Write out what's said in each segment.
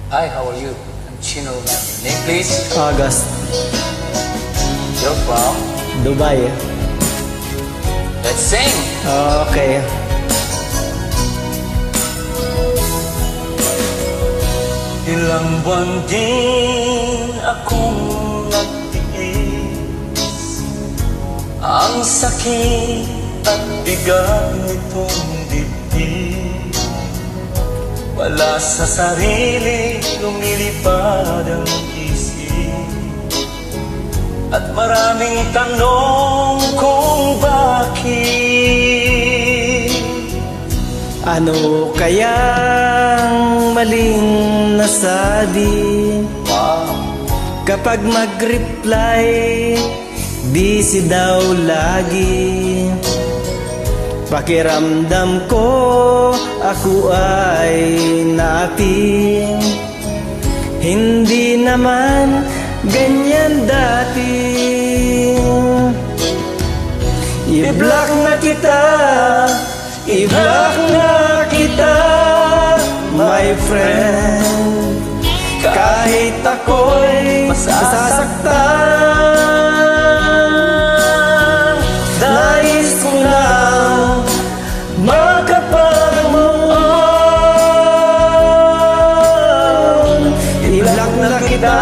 Hi, how are you? I'm Chino. Name please? August, You're from? Dubai. Let's sing! Okay. Ilang buwan din akong nagtiis, ang sakit at bigat nitong dibdib. Wala sa sarili, lumilipad ang isip, at maraming tanong kung bakit. Ano kayang maling nasabi? Kapag mag-reply, busy daw lagi. Pakiramdam ko ako ay napi. Hindi naman ganyan dati. I-block na kita, i-block na kita, my friend. Kahit ako'y masasaktan, nais ko lang makapag-move on. I-block na kita,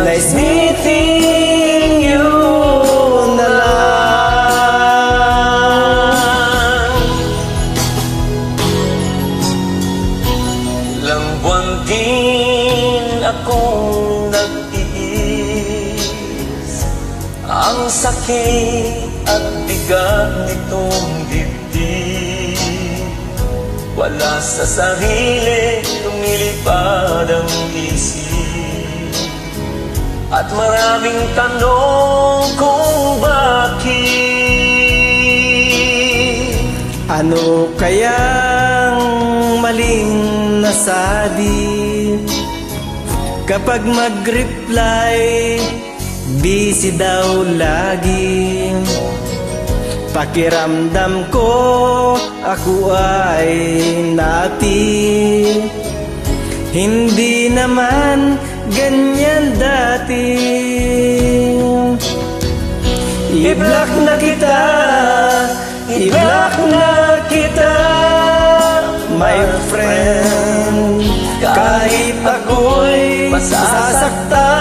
nice meeting you na lang. Ilang buwan din akong nagtiis, ang sakit at bigat nitong dibdib. Wala sa sarili, lumilipad ang isip, at maraming tanong kung bakit. Ano kayang maling nasabi? Kapag mag-reply, busy daw lagi. Pakiramdam ko ako ay napi. Hindi naman ganyan dati. I-block na kita, i-block na kita, my friend. Kahit ako'y masasaktan,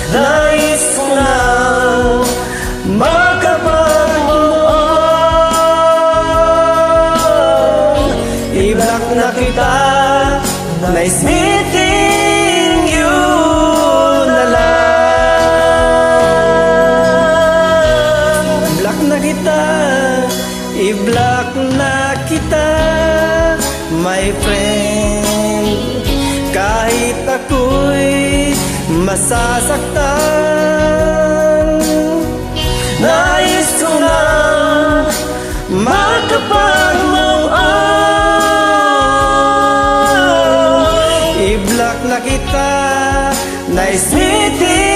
nais ko lang makapag-move on. I-block na kita, nice meeting you na lang. I-block na kita, i-block na kita, my friend. Kahit ako'y masasaktan, nais ko lang makapag-move on. I-block na kita, nice meeting